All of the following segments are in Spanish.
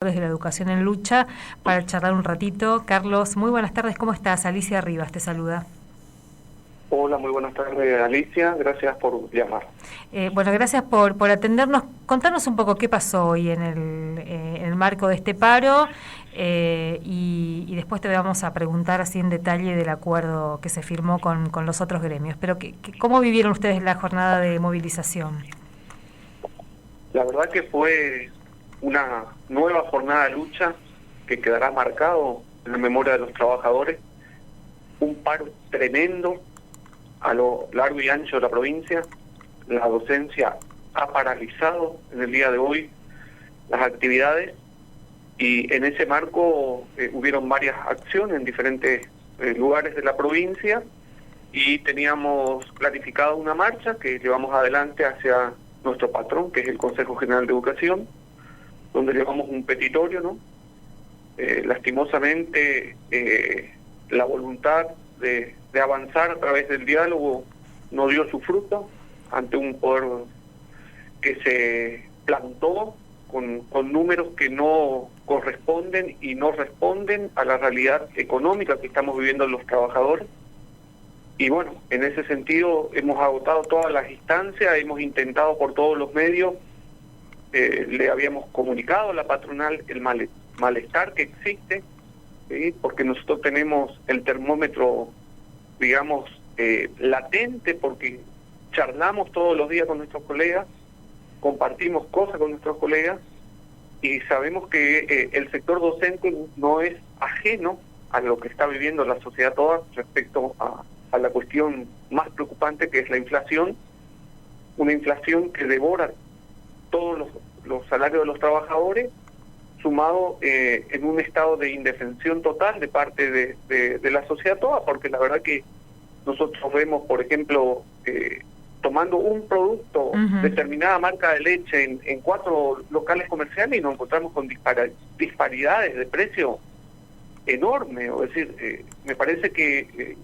de la educación en lucha para charlar un ratito. Carlos, muy buenas tardes, ¿cómo estás? Alicia Rivas te saluda. Hola, muy buenas tardes, Alicia, gracias por llamar. Bueno, gracias por atendernos. Contanos un poco qué pasó hoy en el marco de este paro y después te vamos a preguntar así en detalle del acuerdo que se firmó con los otros gremios. Pero ¿cómo vivieron ustedes la jornada de movilización? La verdad que fue una nueva jornada de lucha que quedará marcado en la memoria de los trabajadores. Un paro tremendo a lo largo y ancho de la provincia. La docencia ha paralizado en el día de hoy las actividades y en ese marco hubieron varias acciones en diferentes lugares de la provincia y teníamos planificado una marcha que llevamos adelante hacia nuestro patrón, que es el Consejo General de Educación, donde llevamos un petitorio, ¿no? Lastimosamente, la voluntad de avanzar a través del diálogo no dio su fruto ante un poder que se plantó con números que no corresponden y no responden a la realidad económica que estamos viviendo los trabajadores. Y bueno, en ese sentido hemos agotado todas las instancias, hemos intentado por todos los medios, le habíamos comunicado a la patronal el malestar que existe, ¿sí? Porque nosotros tenemos el termómetro, digamos, latente, porque charlamos todos los días con nuestros colegas, compartimos cosas con nuestros colegas y sabemos que el sector docente no es ajeno a lo que está viviendo la sociedad toda respecto a la cuestión más preocupante, que es la inflación, una inflación que devora todos los salarios de los trabajadores, sumado en un estado de indefensión total de parte de la sociedad toda, porque la verdad que nosotros vemos, por ejemplo, tomando un producto, determinada marca de leche en 4 locales comerciales y nos encontramos con disparidades de precio enormes, es decir, me parece que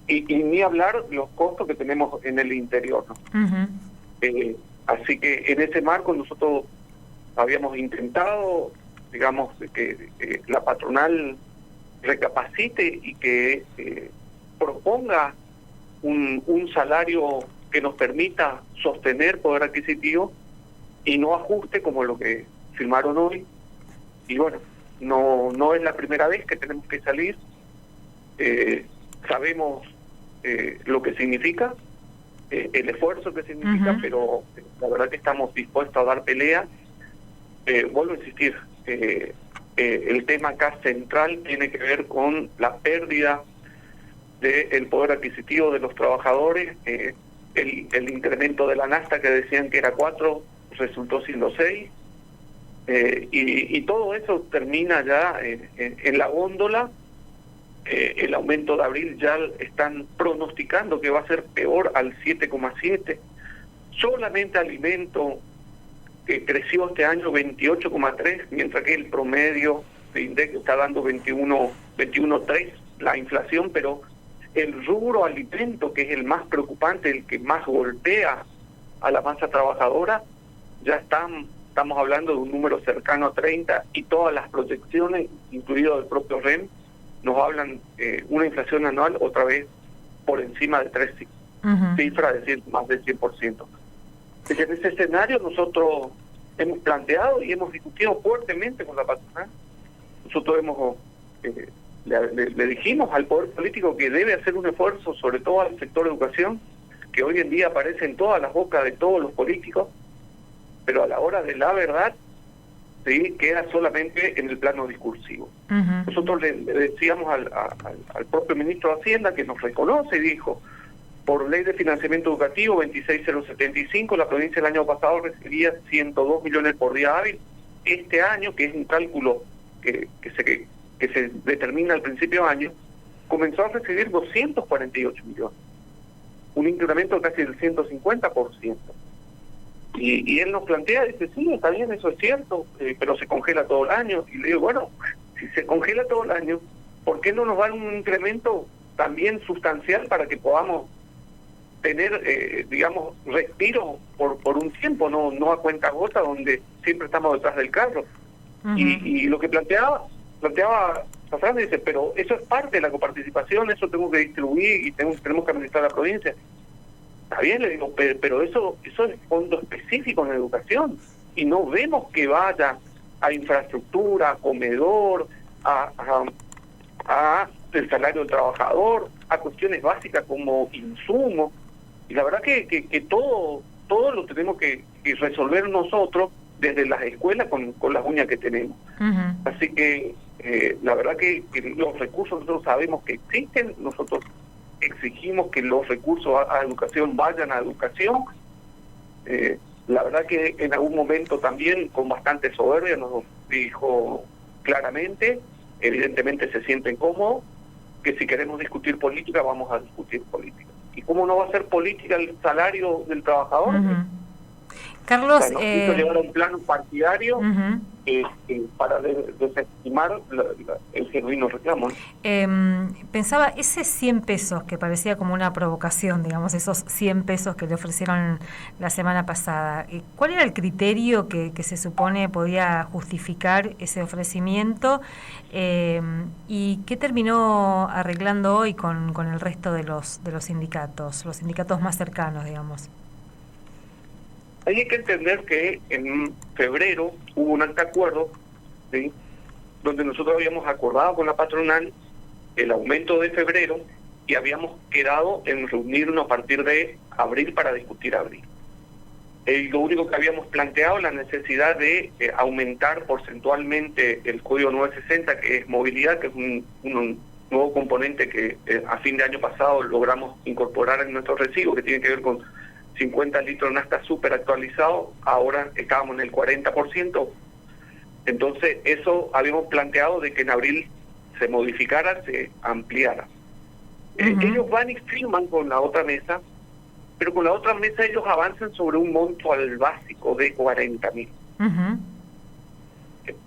y ni hablar los costos que tenemos en el interior, ¿no? Así que en ese marco nosotros habíamos intentado, digamos, que la patronal recapacite y que proponga un salario que nos permita sostener poder adquisitivo y no ajuste como lo que firmaron hoy. Y bueno, no es la primera vez que tenemos que salir. Sabemos lo que significa, el esfuerzo que significa, pero la verdad que estamos dispuestos a dar pelea. Vuelvo a insistir, el tema acá central tiene que ver con la pérdida del poder adquisitivo de los trabajadores, el incremento de la nafta que decían que era 4, resultó siendo 6, y todo eso termina ya en la góndola. El aumento de abril ya están pronosticando que va a ser peor al 7,7. Solamente alimento que creció este año 28,3, mientras que el promedio de INDEC está dando 21,3 la inflación, pero el rubro alimento, que es el más preocupante, el que más golpea a la masa trabajadora, ya estamos hablando de un número cercano a 30 y todas las proyecciones, incluido el propio REM, nos hablan una inflación anual otra vez por encima de 3 cifras, es decir, más del 100%. En ese escenario nosotros hemos planteado y hemos discutido fuertemente con la patronal. Nosotros le dijimos al poder político que debe hacer un esfuerzo, sobre todo al sector educación, que hoy en día aparece en todas las bocas de todos los políticos, pero a la hora de la verdad, ¿sí?, queda solamente en el plano discursivo. Nosotros le decíamos al propio ministro de Hacienda, que nos reconoce y dijo, por ley de financiamiento educativo 26075, la provincia el año pasado recibía 102 millones por día hábil. Este año, que es un cálculo que se determina al principio de año, comenzó a recibir 248 millones, un incremento casi del 150%. Y él nos plantea, dice, sí, está bien, eso es cierto, pero se congela todo el año. Y le digo, bueno, si se congela todo el año, ¿por qué no nos dan un incremento también sustancial para que podamos tener, digamos, respiro por un tiempo, no a cuenta gota, donde siempre estamos detrás del carro? Y lo que planteaba Safran dice, pero eso es parte de la coparticipación, eso tengo que distribuir y tenemos que administrar la provincia. Está bien, le digo, pero eso es fondo específico en educación y no vemos que vaya a infraestructura, a comedor, a el salario del trabajador, a cuestiones básicas como insumos. Y la verdad que todo lo tenemos que resolver nosotros desde las escuelas con las uñas que tenemos. Así que la verdad que los recursos nosotros sabemos que existen, nosotros exigimos que los recursos a educación vayan a educación. La verdad que en algún momento también con bastante soberbia nos dijo claramente, evidentemente se sienten cómodos, que si queremos discutir política vamos a discutir política. ¿Y cómo no va a ser política el salario del trabajador? Carlos, nos quiso llevar a un plano partidario para desestimar el genuino reclamo. Pensaba, ese 100 pesos que parecía como una provocación, digamos, esos 100 pesos que le ofrecieron la semana pasada, ¿cuál era el criterio que se supone podía justificar ese ofrecimiento? ¿Y qué terminó arreglando hoy con el resto de los sindicatos, los sindicatos más cercanos, digamos? Hay que entender que en febrero hubo un alto acuerdo, ¿sí?, donde nosotros habíamos acordado con la patronal el aumento de febrero y habíamos quedado en reunirnos a partir de abril para discutir abril. Lo único que habíamos planteado la necesidad de aumentar porcentualmente el código 960, que es movilidad, que es un nuevo componente que a fin de año pasado logramos incorporar en nuestro recibo, que tiene que ver con 50 litros de nafta súper actualizado, ahora estábamos en el 40%, entonces eso habíamos planteado de que en abril se modificara, se ampliara. Ellos van y firman con la otra mesa, pero con la otra mesa ellos avanzan sobre un monto al básico de 40.000.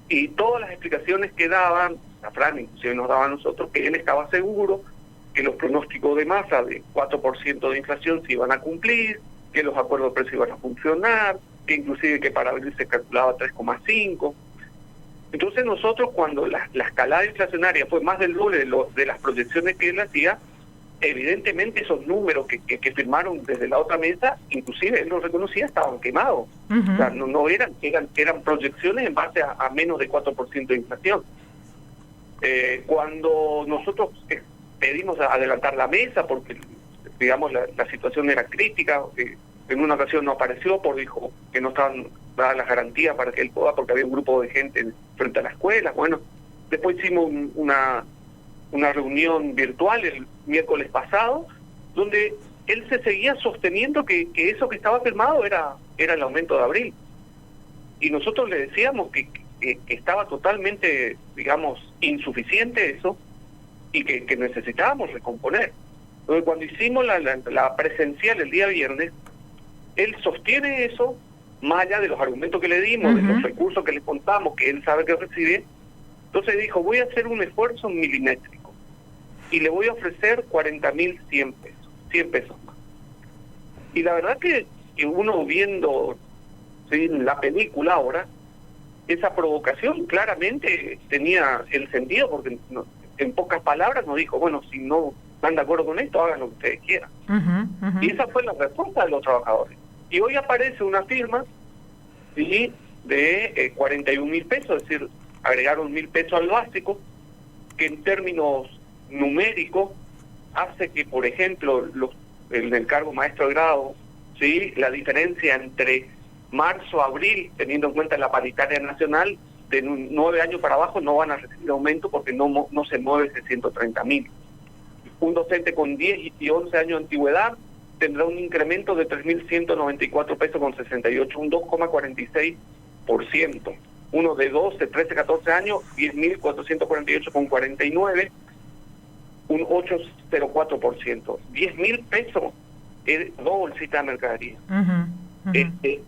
Y todas las explicaciones que daban, Safran inclusive nos daba a nosotros, que él estaba seguro que los pronósticos de masa de 4% de inflación se iban a cumplir, que los acuerdos de precio iban a funcionar, que inclusive que para abril se calculaba 3,5. Entonces nosotros, cuando la escalada inflacionaria fue más del doble de las proyecciones que él hacía, evidentemente esos números que firmaron desde la otra mesa, inclusive él los reconocía, estaban quemados. O sea, no eran proyecciones en base a menos de 4% de inflación. Cuando nosotros pedimos adelantar la mesa porque digamos la situación era crítica, en una ocasión no apareció porque dijo que no estaban dadas las garantías para que él pueda, porque había un grupo de gente frente a la escuela. Bueno, después hicimos una reunión virtual el miércoles pasado, donde él se seguía sosteniendo que eso que estaba firmado era el aumento de abril. Y nosotros le decíamos que estaba totalmente, digamos, insuficiente eso, y que necesitábamos recomponer. Entonces, cuando hicimos la presencial el día viernes, él sostiene eso, más allá de los argumentos que le dimos, de los recursos que le contamos, que él sabe que recibe. Entonces dijo, voy a hacer un esfuerzo milimétrico y le voy a ofrecer 40.100 pesos, 100 pesos más. Y la verdad que uno viendo, ¿sí?, la película ahora, esa provocación claramente tenía el sentido, porque en pocas palabras nos dijo, bueno, si no están de acuerdo con esto, hagan lo que ustedes quieran. Y esa fue la respuesta de los trabajadores. Y hoy aparece una firma, ¿sí?, de 41.000 pesos, es decir, agregaron 1.000 pesos al básico, que en términos numéricos hace que, por ejemplo, en el cargo maestro de grado, ¿sí?, la diferencia entre marzo a abril, teniendo en cuenta la paritaria nacional, de 9 años para abajo no van a recibir aumento porque no se mueve ese 130.000. Un docente con 10 y 11 años de antigüedad tendrá un incremento de 3.194 pesos con 68, un 2,46%. Uno de 12, 13, 14 años, 10.448 con 49, un 8,04%. 10.000 pesos es 2 bolsitas de mercadería.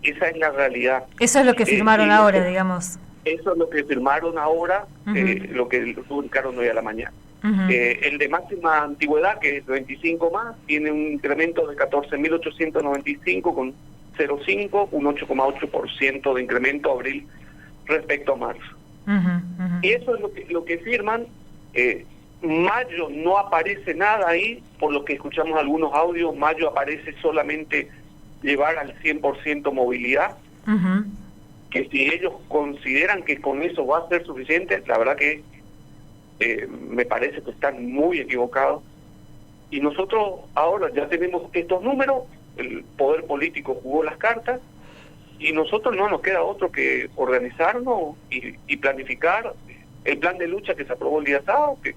Esa es la realidad. Eso es lo que firmaron ahora, digamos. Eso es lo que firmaron ahora, lo que publicaron hoy a la mañana. El de máxima antigüedad, que es 25 más, tiene un incremento de 14.895 con 0,5, un 8,8% de incremento abril respecto a marzo. Y eso es lo que firman. Mayo no aparece nada ahí, por lo que escuchamos algunos audios. Mayo aparece solamente llevar al 100% movilidad, que si ellos consideran que con eso va a ser suficiente, la verdad que me parece que están muy equivocados. Y nosotros ahora ya tenemos estos números, el poder político jugó las cartas, y nosotros no nos queda otro que organizarnos y planificar el plan de lucha que se aprobó el día sábado, que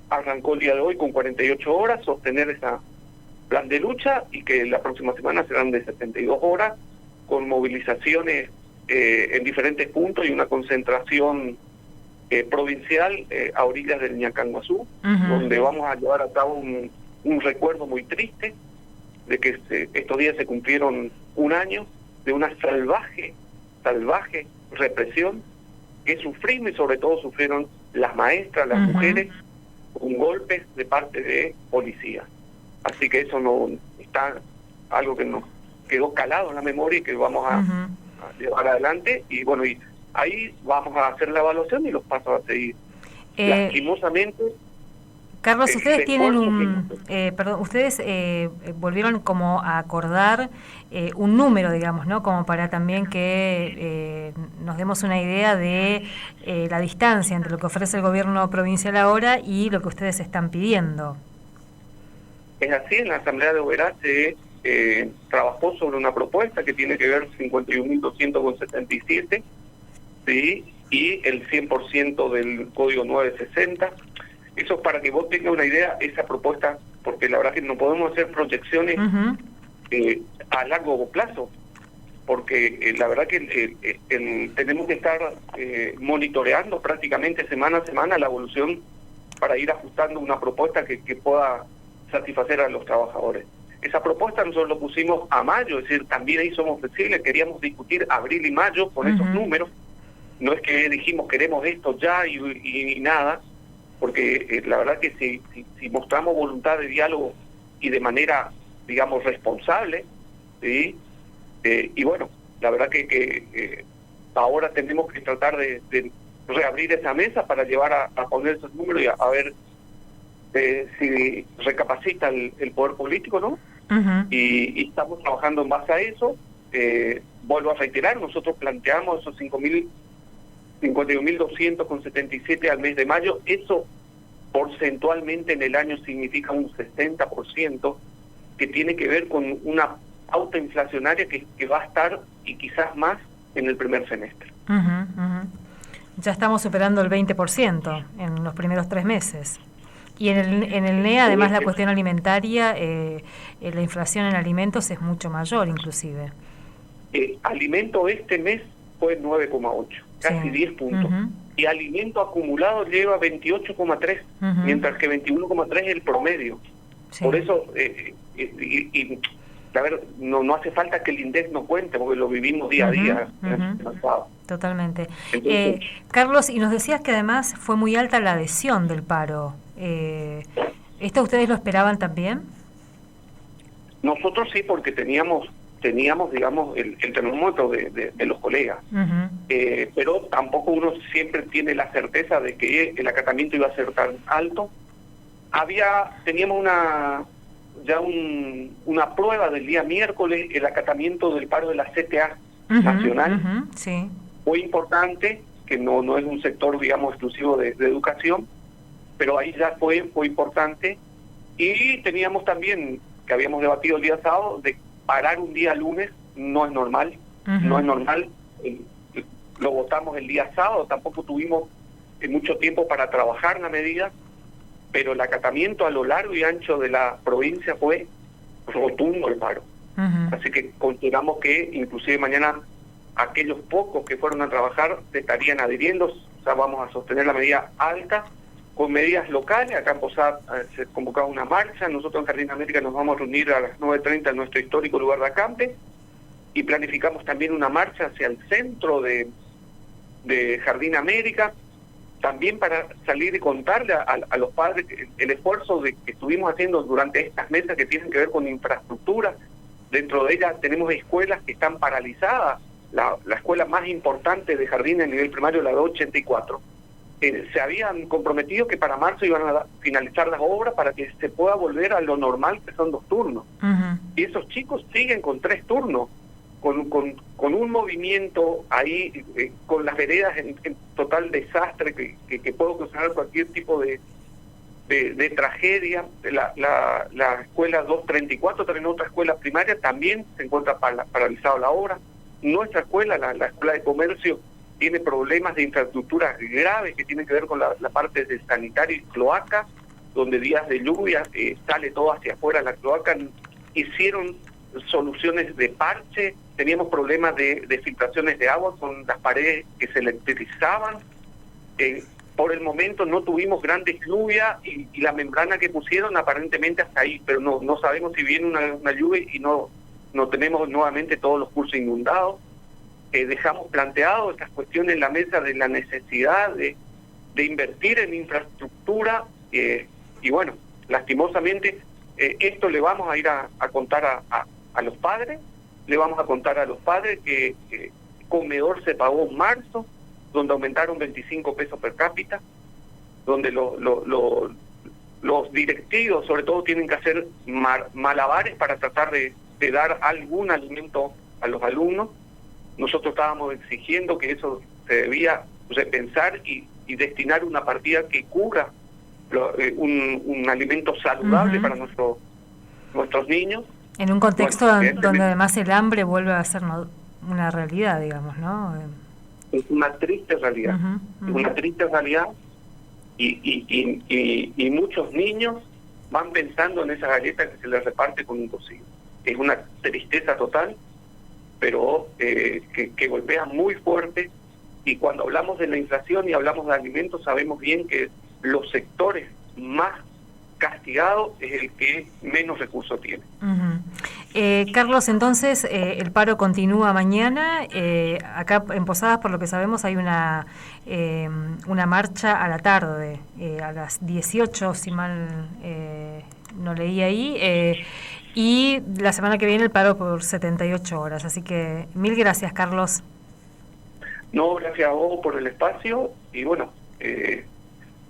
arrancó el día de hoy con 48 horas, sostener ese plan de lucha, y que la próxima semana serán de 72 horas, con movilizaciones en diferentes puntos y una concentración provincial a orillas del Ñacanguazú, donde vamos a llevar a cabo un recuerdo muy triste de que estos días se cumplieron un año de una salvaje represión que sufrimos, y sobre todo sufrieron las maestras, las mujeres, con golpes de parte de policía. Así que eso no está algo que nos quedó calado en la memoria y que vamos a llevar adelante, y bueno, y ahí vamos a hacer la evaluación y los pasos a seguir. Lastimosamente, Carlos, ustedes tienen ustedes volvieron como a acordar un número, digamos, ¿no? Como para también que nos demos una idea de la distancia entre lo que ofrece el gobierno provincial ahora y lo que ustedes están pidiendo. Es así, en la Asamblea de Oberá se trabajó sobre una propuesta que tiene que ver 51.277, ¿sí? Y el 100% del Código 960. Eso es para que vos tengas una idea, esa propuesta, porque la verdad que no podemos hacer proyecciones a largo plazo, porque la verdad que tenemos que estar monitoreando prácticamente semana a semana la evolución para ir ajustando una propuesta que pueda satisfacer a los trabajadores. Esa propuesta nosotros lo pusimos a mayo, es decir, también ahí somos flexibles, queríamos discutir abril y mayo con esos números, no es que dijimos queremos esto ya y nada, porque la verdad que si mostramos voluntad de diálogo y de manera, digamos, responsable, ¿sí? Y bueno, la verdad que ahora tenemos que tratar de reabrir esa mesa para llevar a poner esos números y a ver si recapacita el poder político, ¿no? Y estamos trabajando en base a eso. Vuelvo a reiterar, nosotros planteamos esos 51.277 al mes de mayo. Eso porcentualmente en el año significa un 60%, que tiene que ver con una pauta inflacionaria que va a estar, y quizás más, en el primer semestre. Ya estamos superando el 20% en los primeros 3 meses. Y en el NEA, además, la cuestión alimentaria, la inflación en alimentos es mucho mayor, inclusive. Alimento este mes fue 9,8, casi 10 puntos. Y alimento acumulado lleva 28,3, mientras que 21,3 es el promedio. Por eso, a ver, no hace falta que el INDEC nos cuente, porque lo vivimos día a día. Totalmente. Entonces, Carlos, y nos decías que además fue muy alta la adhesión del paro. ¿Esto ustedes lo esperaban también? Nosotros sí, porque teníamos digamos, el termómetro de los colegas. Pero tampoco uno siempre tiene la certeza de que el acatamiento iba a ser tan alto. Teníamos una prueba del día miércoles, el acatamiento del paro de la CTA nacional. Muy importante, que no es un sector, digamos, exclusivo de educación, pero ahí ya fue importante. Y teníamos también, que habíamos debatido el día sábado, de parar un día lunes. No es normal, no es normal. Lo votamos el día sábado, tampoco tuvimos mucho tiempo para trabajar la medida, pero el acatamiento a lo largo y ancho de la provincia fue rotundo el paro. Así que consideramos que inclusive mañana aquellos pocos que fueron a trabajar se estarían adhiriendo. O sea, vamos a sostener la medida alta con medidas locales. Acá en Posada se convocaba una marcha. Nosotros en Jardín América nos vamos a reunir a las 9:30 en nuestro histórico lugar de acampe, y planificamos también una marcha hacia el centro de Jardín América, también para salir y contarle a los padres el esfuerzo que estuvimos haciendo durante estas mesas que tienen que ver con infraestructura. Dentro de ellas tenemos escuelas que están paralizadas la escuela más importante de jardín a nivel primario, la 284. Se habían comprometido que para marzo iban a finalizar las obras para que se pueda volver a lo normal, que son 2 turnos. Y esos chicos siguen con 3 turnos, con un movimiento ahí, con las veredas en total desastre, que puede ocasionar cualquier tipo de tragedia. La escuela 234, también otra escuela primaria, también se encuentra paralizada la obra. Nuestra escuela, la escuela de comercio, tiene problemas de infraestructura graves que tienen que ver con la parte de sanitario y cloaca, donde días de lluvia sale todo hacia afuera la cloaca. Hicieron soluciones de parche, teníamos problemas de filtraciones de agua con las paredes que se electrizaban. Por el momento no tuvimos grandes lluvias y la membrana que pusieron aparentemente hasta ahí, pero no sabemos si viene una lluvia y no tenemos nuevamente todos los cursos inundados. Dejamos planteado estas cuestiones en la mesa de la necesidad de invertir en infraestructura, y bueno, lastimosamente esto le vamos a ir a contar a los padres, le vamos a contar a los padres que comedor se pagó en marzo, donde aumentaron 25 pesos per cápita, donde los directivos sobre todo tienen que hacer malabares para tratar de dar algún alimento a los alumnos. Nosotros estábamos exigiendo que eso se debía repensar y destinar una partida que cubra un alimento saludable para nuestros niños. En un contexto donde además el hambre vuelve a ser una realidad, digamos, ¿no? Es una triste realidad, es una triste realidad, y muchos niños van pensando en esa galleta que se les reparte con un cocido. Es una tristeza total, pero que golpea muy fuerte, y cuando hablamos de la inflación y hablamos de alimentos, sabemos bien que los sectores más castigados es el que menos recursos tiene. Carlos, entonces el paro continúa mañana. Acá en Posadas, por lo que sabemos, hay una marcha a la tarde, a las 18, si mal no leí ahí, y la semana que viene el paro por 78 horas. Así que mil gracias, Carlos. No, gracias a vos por el espacio, y bueno,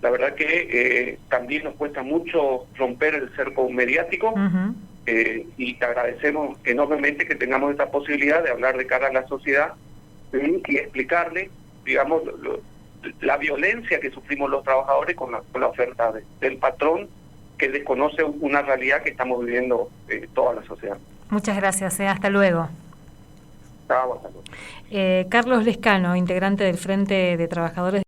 la verdad que también nos cuesta mucho romper el cerco mediático, y te agradecemos enormemente que tengamos esta posibilidad de hablar de cara a la sociedad y explicarle, digamos, la violencia que sufrimos los trabajadores con la oferta del patrón, que desconoce una realidad que estamos viviendo toda la sociedad. Muchas gracias, hasta luego. Chao, hasta luego. Carlos Lescano, integrante del Frente de Trabajadores